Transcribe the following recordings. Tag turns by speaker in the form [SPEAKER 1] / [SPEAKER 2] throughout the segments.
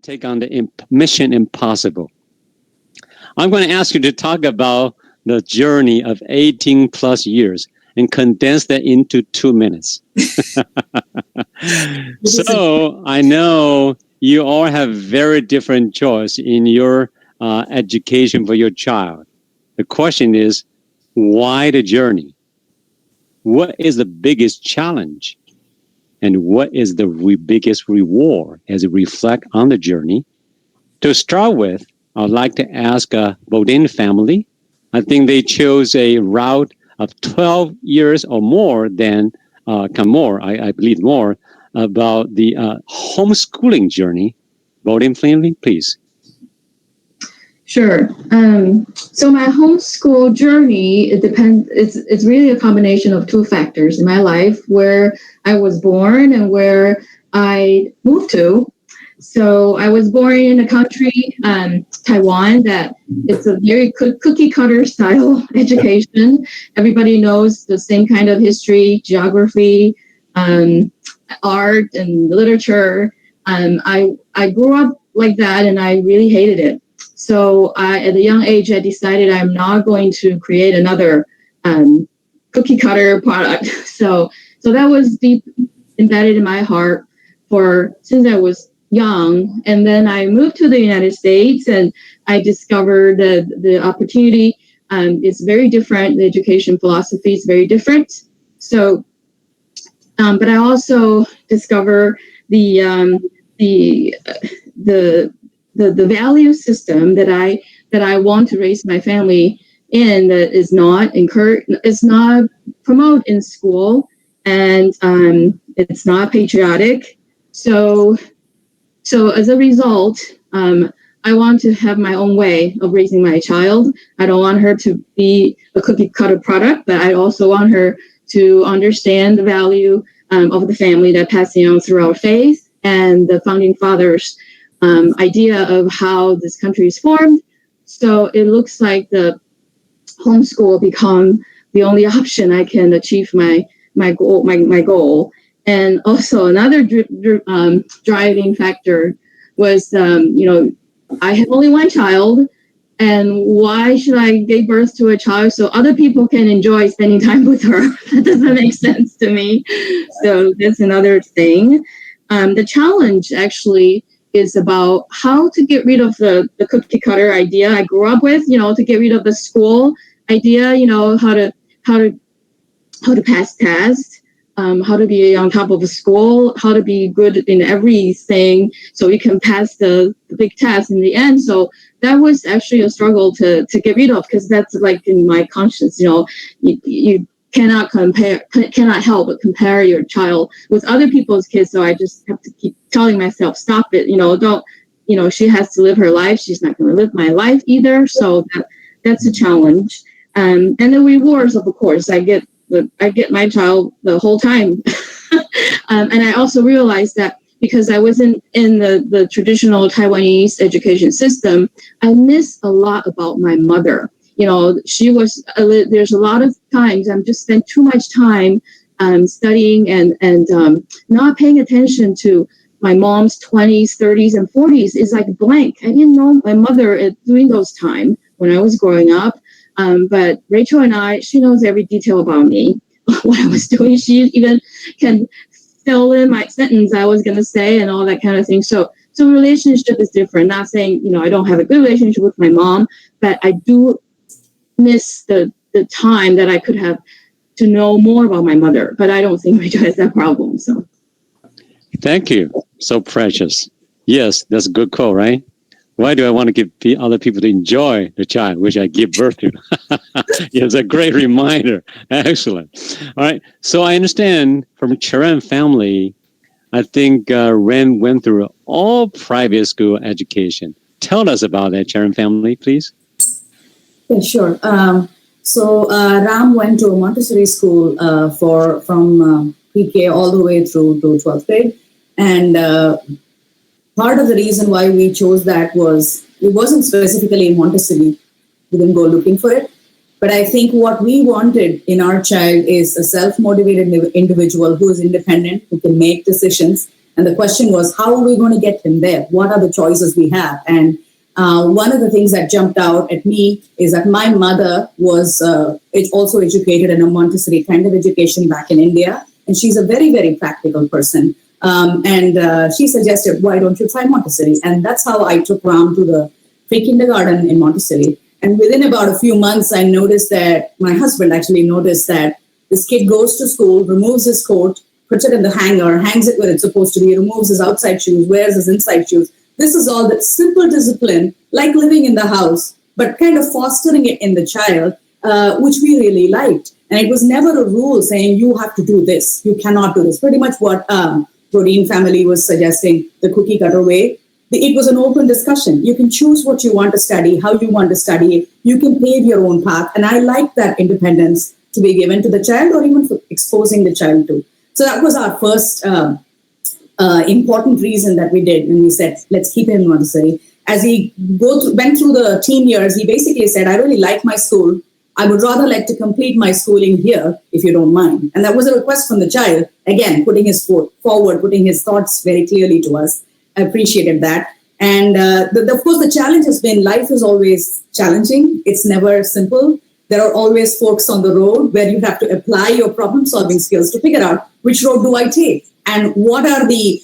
[SPEAKER 1] take on the mission impossible. I'm going to ask you to talk about the journey of 18 plus years and condense that into 2 minutes. So I know you all have very different choice in your education for your child. The question is, why the journey? What is the biggest challenge? And what is the biggest reward as you reflect on the journey? To start with, I'd like to ask Bodin family. I think they chose a route of 12 years or more than, I believe more, about the homeschooling journey. Bodin family, please.
[SPEAKER 2] Sure. So my homeschool journey, it depends. It's really a combination of two factors in my life: where I was born and where I moved to. So I was born in a country, Taiwan, that it's a very cookie cutter style education. Everybody knows the same kind of history, geography, art, and literature. I grew up like that, and I really hated it. So at a young age, I decided I'm not going to create another cookie cutter product. So that was deep embedded in my heart since I was young. And then I moved to the United States, and I discovered the opportunity is very different. The education philosophy is very different. So, but I also discover the value system that I want to raise my family in, that is not promoted in school, and it's not patriotic. So as a result, I want to have my own way of raising my child. I don't want her to be a cookie cutter product, but I also want her to understand the value of the family that passing on through our faith and the founding fathers' idea of how this country is formed. So it looks like the homeschool become the only option I can achieve my goal. And also another driving factor was, I have only one child, and why should I give birth to a child so other people can enjoy spending time with her? That doesn't make sense to me. So that's another thing. The challenge actually is about how to get rid of the cookie cutter idea I grew up with, to get rid of the school idea, how to pass tests, how to be on top of the school, how to be good in everything so you can pass the big test in the end. So that was actually a struggle to get rid of, because that's like in my conscience, you cannot help but compare your child with other people's kids. So I just have to keep telling myself, stop it, don't, she has to live her life. She's not going to live my life either. So that's a challenge. And the rewards, of course, I get my child the whole time. And I also realized that because I wasn't in the traditional Taiwanese education system, I miss a lot about my mother. She was, there's a lot of times I'm just spent too much time studying and not paying attention to my mom's 20s, 30s, and 40s is like blank. I didn't know my mother during those times when I was growing up. But Rachel she knows every detail about me, what I was doing. She even can fill in my sentence I was going to say and all that kind of thing. So relationship is different. Not saying, I don't have a good relationship with my mom, but I do miss the time that I could have to know more about my mother. But I don't think Rachel has that problem. So,
[SPEAKER 1] thank you. So precious. Yes, that's a good call, right? Why do I want to give other people to enjoy the child which I give birth to? It's a great reminder. Excellent. All right. So I understand from Charan family, I think Ren went through all private school education. Tell us about that, Charan family, please.
[SPEAKER 3] Yeah, sure. So Ram went to a Montessori school from pre-K all the way through to 12th grade. And part of the reason why we chose that was it wasn't specifically Montessori. We didn't go looking for it. But I think what we wanted in our child is a self-motivated individual who is independent, who can make decisions, And the question was, how are we going to get him there? What are the choices we have? And one of the things that jumped out at me is that my mother was also educated in a Montessori kind of education back in India. And she's a very, very practical person. And she suggested, why don't you try Montessori? And that's how I took Ram to the pre-kindergarten in Montessori. And within about a few months, I noticed that my husband actually noticed that this kid goes to school, removes his coat, puts it in the hanger, hangs it where it's supposed to be, removes his outside shoes, wears his inside shoes. This is all that simple discipline, like living in the house, but kind of fostering it in the child, which we really liked. And it was never a rule saying, you have to do this, you cannot do this. Pretty much what Rodin family was suggesting, the cookie cutter way. It was an open discussion. You can choose what you want to study, how you want to study it. You can pave your own path. And I like that independence to be given to the child, or even for exposing the child to. So that was our first important reason that we did when we said, let's keep him in Montessori. As he went through the teen years, he basically said, I really like my school. I would rather like to complete my schooling here, if you don't mind. And that was a request from the child, again, putting his foot forward, putting his thoughts very clearly to us. I appreciated that. And of course, the challenge has been, life is always challenging. It's never simple. There are always forks on the road where you have to apply your problem-solving skills to figure out which road do I take, and what are the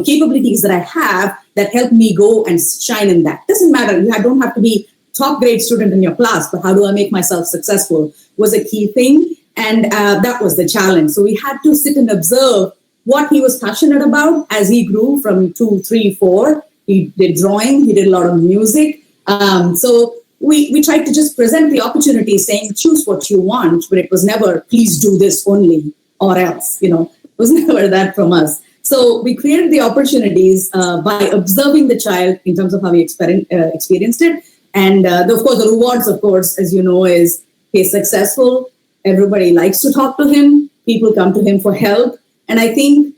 [SPEAKER 3] capabilities that I have that help me go and shine in that. Doesn't matter. I don't have to be top grade student in your class, but how do I make myself successful was a key thing. And that was the challenge. So we had to sit and observe what he was passionate about as he grew from 2, 3, 4. He did drawing. He did a lot of music. So we tried to just present the opportunity saying, choose what you want, but it was never, please do this only or else, it was never that from us. So we created the opportunities by observing the child in terms of how he experienced it. And of course, the rewards, of course, as you know, is he's successful. Everybody likes to talk to him. People come to him for help. And I think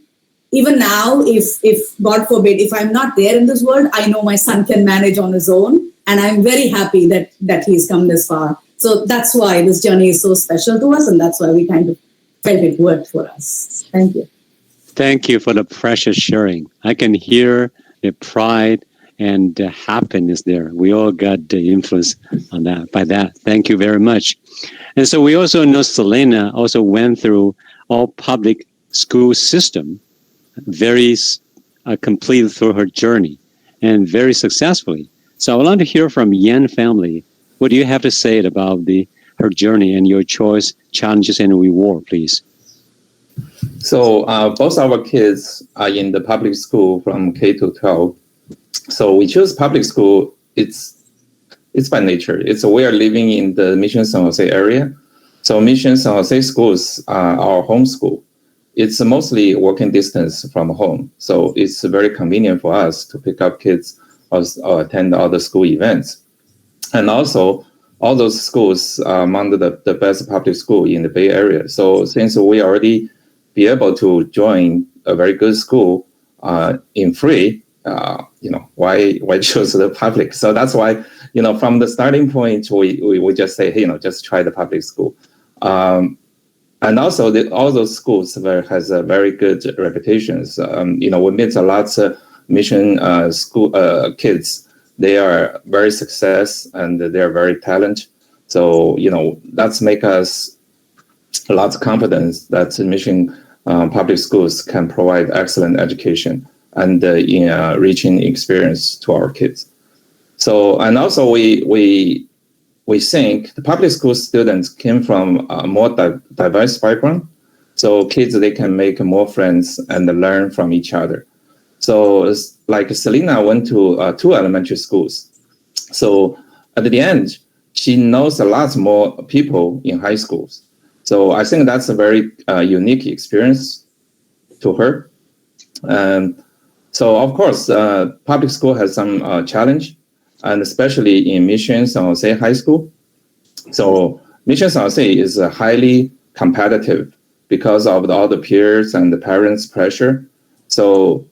[SPEAKER 3] even now, if God forbid, if I'm not there in this world, I know my son can manage on his own. And I'm very happy that he's come this far. So that's why this journey is so special to us. And that's why we kind of felt it worked for us. Thank you.
[SPEAKER 1] Thank you for the precious sharing. I can hear the pride and the happiness there. We all got the influence on that by that. Thank you very much. And so we also know Selena also went through all public school system, very complete through her journey and very successfully. So I would like to hear from Yan family. What do you have to say about her journey and your choice, challenges, and reward, please?
[SPEAKER 4] So both our kids are in the public school from K to 12. So we choose public school. It's by nature. We are living in the Mission San Jose area. So Mission San Jose schools are our home school. It's mostly walking distance from home. So it's very convenient for us to pick up kids or attend other school events. And also, all those schools are among the best public school in the Bay Area. So since we already be able to join a very good school in free, why choose the public? So that's why, from the starting point, we just say, hey, just try the public school. And also, all those schools has a very good reputations. We meet a lot of mission school kids. They are very success and they are very talented. So, that's make us a lot of confidence that mission public schools can provide excellent education and enriching experience to our kids. So, and also we think the public school students came from a more diverse background. So kids, they can make more friends and learn from each other. So like Selena went to 2 elementary schools. So at the end, she knows a lot more people in high schools. So I think that's a very unique experience to her. So of course, public school has some challenge, and especially in Mission San Jose High School. So Mission San Jose is highly competitive because of all the peers and the parents' pressure. So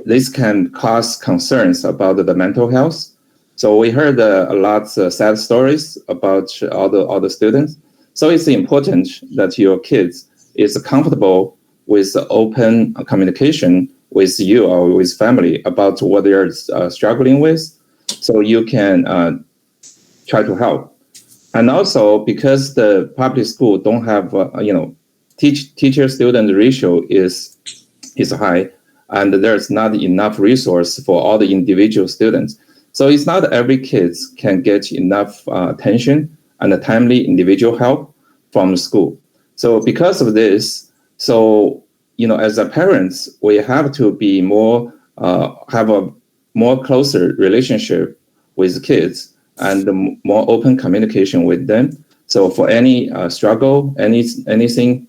[SPEAKER 4] this can cause concerns about the mental health. So we heard a lot of sad stories about all the students. So it's important that your kids is comfortable with open communication with you or with family about what they're struggling with, so you can try to help. And also because the public school don't have, teacher-student ratio is high, and there's not enough resource for all the individual students. So it's not every kid can get enough attention and a timely individual help from the school. So because of this, as a parents, we have to be more, have a more closer relationship with kids and more open communication with them. So for any struggle, anything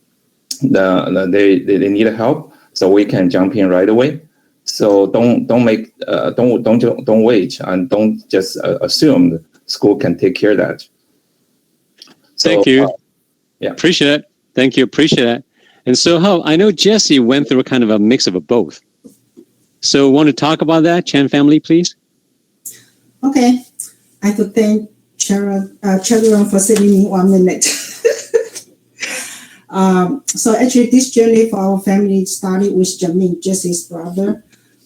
[SPEAKER 4] they need help, so we can jump in right away. So don't wait, and don't just assume the school can take care of that. So,
[SPEAKER 1] thank you.
[SPEAKER 4] Yeah,
[SPEAKER 1] appreciate it. Thank you. Appreciate it. And so, I know Jesse went through kind of a mix of both. So, want to talk about that, Chan family, please?
[SPEAKER 5] Okay, I could thank Chairman for saving me 1 minute. So actually, this journey for our family started with Sheng-Ming, Jesse's brother.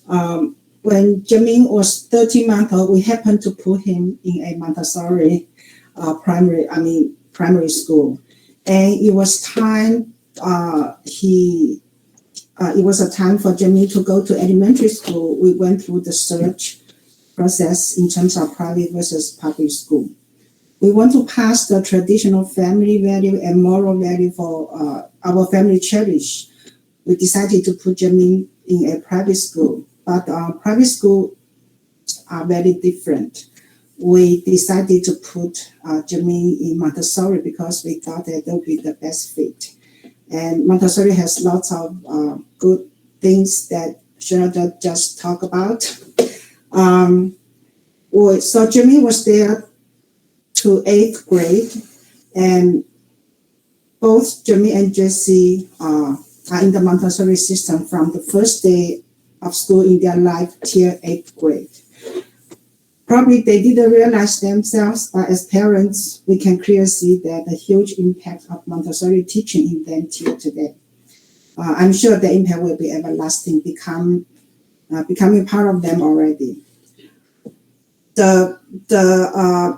[SPEAKER 5] When Sheng-Ming was 13 months old, we happened to put him in a Montessori primary school, and it was time. It was a time for Sheng-Ming to go to elementary school. We went through the search process in terms of private versus public school. We want to pass the traditional family value and moral value for our family cherish. We decided to put Sheng-Ming in a private school, but private schools are very different. We decided to put Sheng-Ming in Montessori because we thought that would be the best fit. And Montessori has lots of good things that Jonathan just talked about. So Sheng-Ming was there to 8th grade, and both Sheng-Ming and Jesse are in the Montessori system from the first day of school in their life till 8th grade. Probably they didn't realize themselves, but as parents, we can clearly see that the huge impact of Montessori teaching in them till today. I'm sure the impact will be everlasting, becoming part of them already. The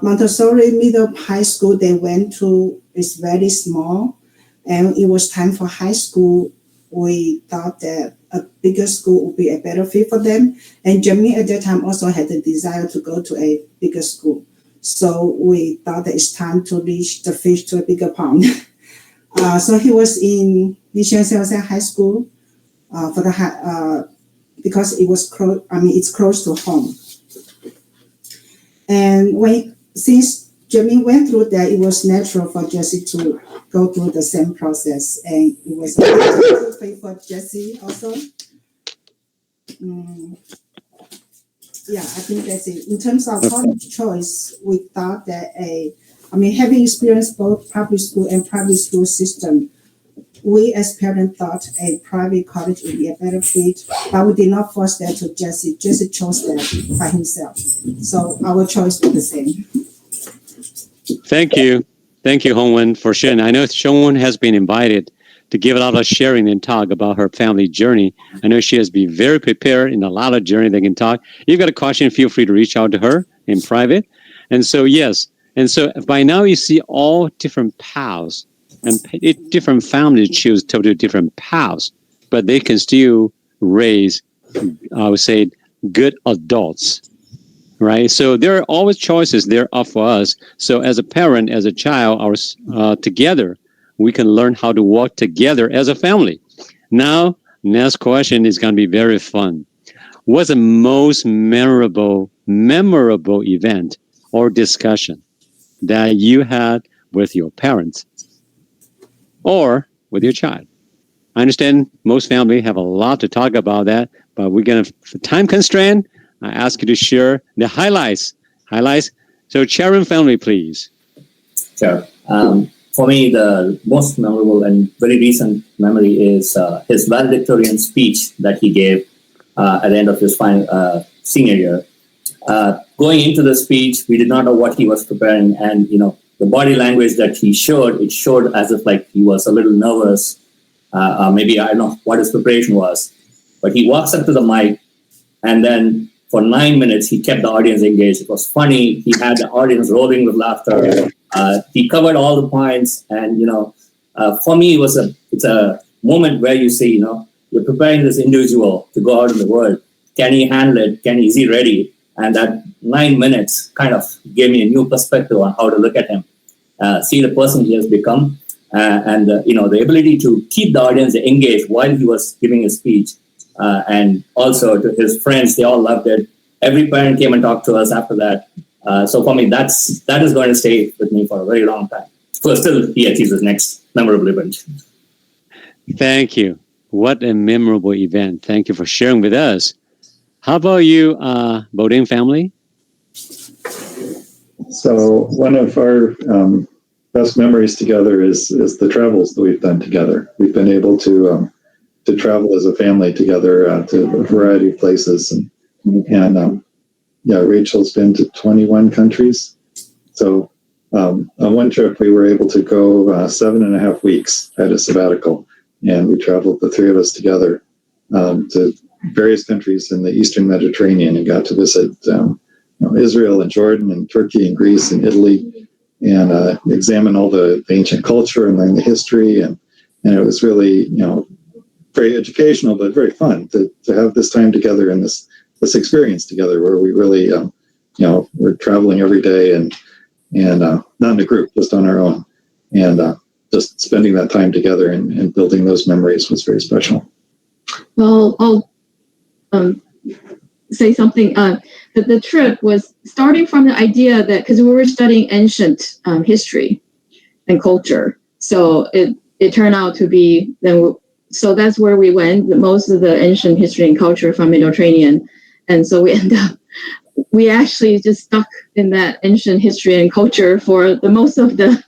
[SPEAKER 5] Montessori middle high school they went to is very small, and it was time for high school. We thought that a bigger school would be a better fit for them, and Sheng-Ming at that time also had the desire to go to a bigger school. So we thought that it's time to reach the fish to a bigger pond. So he was in Mission High School for the because it was close. It's close to home. And since Sheng-Ming went through that, it was natural for Jesse to go through the same process, and it was a good fit for Jesse also. Yeah, I think that's it. In terms of college choice, we thought that having experienced both public school and private school system, we as parents thought a private college would be a better fit, but we did not force that to Jesse. Jesse chose that by himself. So our choice was the same.
[SPEAKER 1] Thank you. Thank you, Hongwen, for sharing. I know Hongwen has been invited to give a lot of sharing and talk about her family journey. I know she has been very prepared in a lot of journey they can talk. You've got a question, feel free to reach out to her in private. And so, yes. And so by now you see all different paths, and different families choose totally different paths, but they can still raise, I would say, good adults, right? So there are always choices there are for us. So as a parent, as a child, together, we can learn how to work together as a family. Now, next question is going to be very fun. What's the most memorable event or discussion that you had with your parents or with your child? I understand most families have a lot to talk about that, but we're going to, for time constraint, I ask you to share the highlights. So Sharon family, please.
[SPEAKER 6] Sure. For me, the most memorable and very recent memory is his valedictorian speech that he gave at the end of his senior year. Going into the speech, we did not know what he was preparing, and the body language that he showed, it showed as if like he was a little nervous. Maybe I don't know what his preparation was. but he walks up to the mic, and then for 9 minutes, he kept the audience engaged. It was funny. He had the audience rolling with laughter. He covered all the points. And, for me, it's a moment where you say, you're preparing this individual to go out in the world. Can he handle it? Is he ready? And that 9 minutes kind of gave me a new perspective on how to look at him, see the person he has become, and the ability to keep the audience engaged while he was giving his speech. And also to his friends, they all loved it. Every parent came and talked to us after that. So for me, that is going to stay with me for a very long time. So still, he achieves his next memorable event.
[SPEAKER 1] Thank you. What a memorable event. Thank you for sharing with us. How about you, Bodin family?
[SPEAKER 7] So one of our best memories together is the travels that we've done together. We've been able to travel as a family together to a variety of places, and Rachel's been to 21 countries. So on one trip we were able to go 7.5 weeks at a sabbatical, and we traveled, the three of us together, to various countries in the Eastern Mediterranean, and got to visit Israel and Jordan and Turkey and Greece and Italy, and examine all the ancient culture and learn the history, and it was really very educational, but very fun to have this time together and this experience together, where we really we're traveling every day and not in a group, just on our own, and just spending that time together and building those memories was very special.
[SPEAKER 2] Well, I'll say something. That the trip was starting from the idea that, because we were studying ancient history and culture, so it turned out to be then. So that's where we went. Most of the ancient history and culture from Mediterranean, and so we actually just stuck in that ancient history and culture for the most of the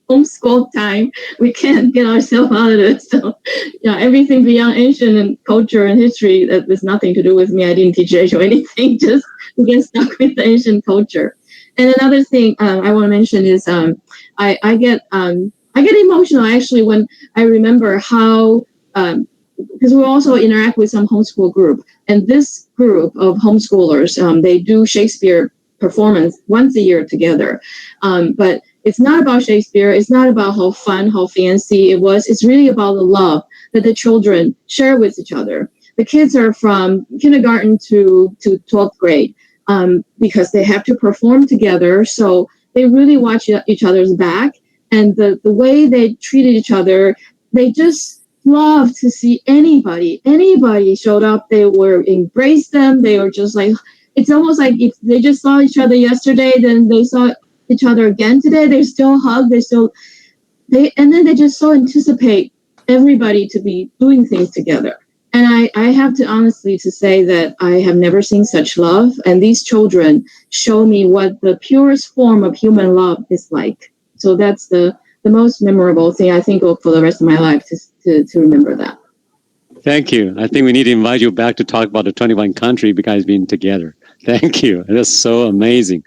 [SPEAKER 2] homeschool time. We can't get ourselves out of it. So everything beyond ancient and culture and history, that there's nothing to do with me. I didn't teach Rachel anything, just we get stuck with the ancient culture. And another thing I want to mention is I get emotional actually when I remember how, because we also interact with some homeschool group, and this group of homeschoolers, they do Shakespeare performance once a year together. But it's not about Shakespeare. It's not about how fun, how fancy it was. It's really about the love that the children share with each other. The kids are from kindergarten to 12th grade because they have to perform together. So they really watch each other's back. And the way they treated each other, they just love to see anybody showed up. They were embrace them. They were just like, it's almost like if they just saw each other yesterday, then they saw each other again today. They still hug. And then they just so anticipate everybody to be doing things together. And I have to honestly to say that I have never seen such love. And these children show me what the purest form of human love is like. So that's the most memorable thing I think of for the rest of my life, to remember that.
[SPEAKER 1] Thank you. I think we need to invite you back to talk about the 21 country because being together. Thank you. That's so amazing.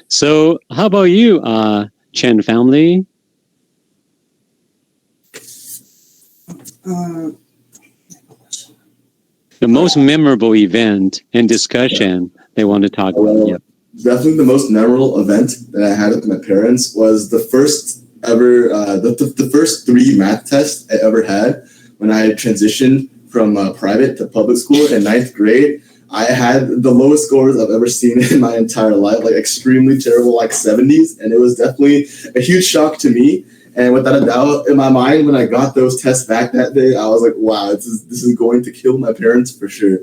[SPEAKER 1] So how about you, Chen family? The most memorable event and discussion they want to talk about. Yep.
[SPEAKER 8] Definitely the most memorable event that I had with my parents was the first ever, the first 3 math tests I ever had when I had transitioned from private to public school in 9th grade. I had the lowest scores I've ever seen in my entire life, like extremely terrible, like 70s. And it was definitely a huge shock to me. And without a doubt, in my mind, when I got those tests back that day, I was like, wow, this is going to kill my parents for sure.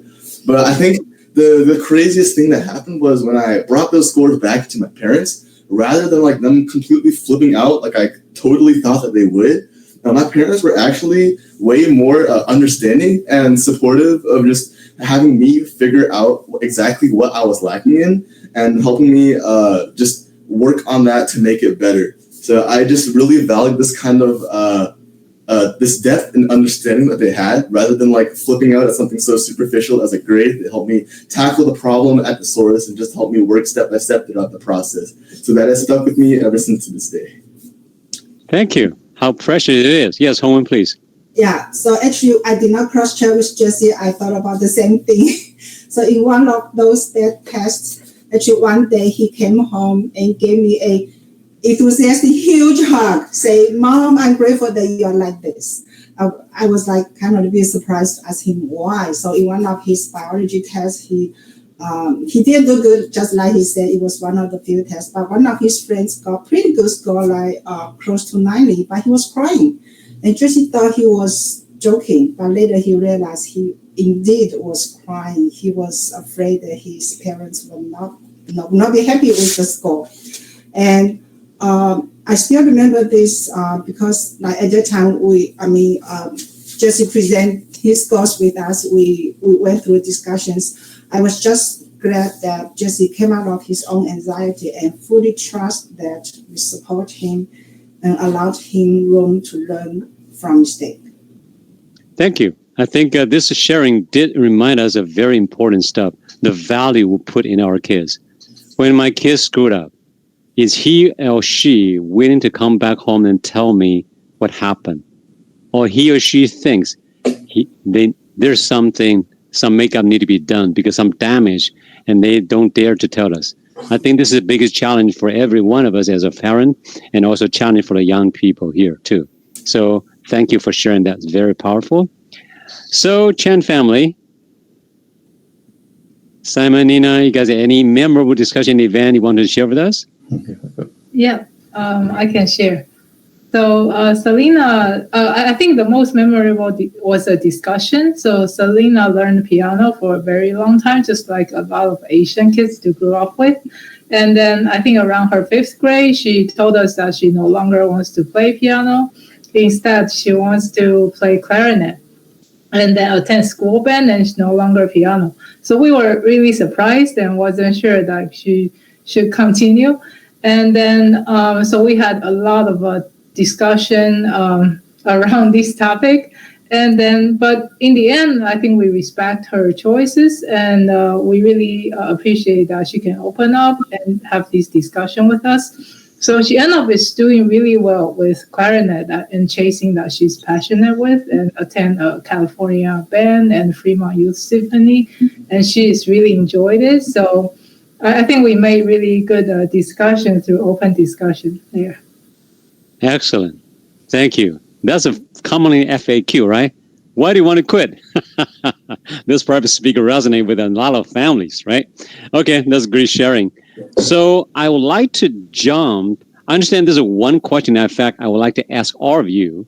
[SPEAKER 8] But I think the craziest thing that happened was when I brought those scores back to my parents, rather than like them completely flipping out like I totally thought that they would. My parents were actually way more understanding and supportive of just having me figure out exactly what I was lacking in and helping me just work on that to make it better. So I just really valued this kind of this depth and understanding that they had, rather than like flipping out at something so superficial as a grade. They helped me tackle the problem at the source and just help me work step by step throughout the process. So that has stuck with me ever since to this day.
[SPEAKER 1] Thank you. How precious it is. Yes, Hongwen, please.
[SPEAKER 5] Yeah, so actually I did not cross-check with Jessie. I thought about the same thing. So in one of those tests, actually one day he came home and gave me a enthusiastic huge hug, say, "Mom, I'm grateful that you are like this." I was like kind of a bit surprised to ask him why. So in one of his biology tests, he did do good, just like he said. It was one of the few tests, but one of his friends got pretty good score, like close to 90, but he was crying. And Tracy thought he was joking, but later he realized he indeed was crying. He was afraid that his parents would not be happy with the score. And I still remember this because like at that time Jesse presented his scores with us. We went through discussions. I was just glad that Jesse came out of his own anxiety and fully trust that we support him and allowed him room to learn from mistake.
[SPEAKER 1] Thank you. I think this sharing did remind us of very important stuff, the value we put in our kids. When my kids screwed up, is he or she willing to come back home and tell me what happened? Or he or she thinks there's some makeup need to be done because some damage and they don't dare to tell us. I think this is the biggest challenge for every one of us as a parent and also challenge for the young people here too. So thank you for sharing that. It's very powerful. So Chan family, Simon, Nina, you guys have any memorable discussion event you want to share with us?
[SPEAKER 9] Yeah, I can share. So Selena, I think the most memorable was a discussion. So Selena learned piano for a very long time, just like a lot of Asian kids to grow up with. And then I think around her 5th grade, she told us that she no longer wants to play piano. Instead, she wants to play clarinet and then attend school band and no longer piano. So we were really surprised and wasn't sure that she should continue. And then, so we had a lot of discussion around this topic. And then, but in the end, I think we respect her choices and we really appreciate that she can open up and have this discussion with us. So she ended up doing really well with clarinet and chasing that she's passionate with and attend a California band and Fremont Youth Symphony. And she's really enjoyed it. So I think we made really good discussion through open discussion there.
[SPEAKER 1] Excellent. Thank you. That's a commonly FAQ, right? Why do you want to quit? This private speaker resonates with a lot of families, right? Okay, that's great sharing. So I would like to jump. I understand there's one question, in fact, I would like to ask all of you,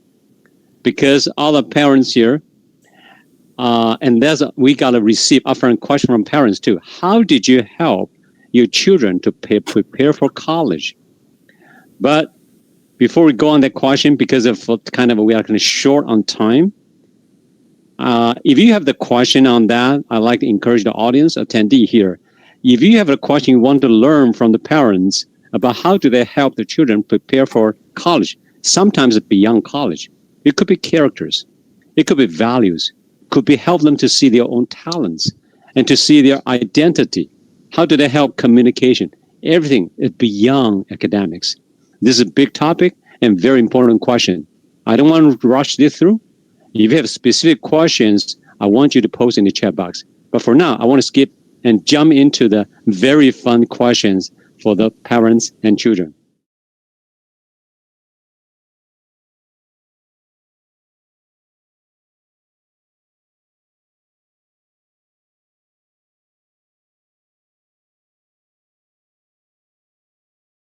[SPEAKER 1] because all the parents here, and we got to receive upfront question from parents too. How did you help your children to prepare for college? But before we go on that question, because of we are kind of short on time, if you have the question on that, I'd like to encourage the audience attendee here. If you have a question you want to learn from the parents about how do they help the children prepare for college, sometimes beyond college, it could be characters, it could be values, it could be help them to see their own talents and to see their identity. How do they help communication? Everything is beyond academics. This is a big topic and very important question. I don't want to rush this through. If you have specific questions, I want you to post in the chat box. But for now, I want to skip and jump into the very fun questions for the parents and children.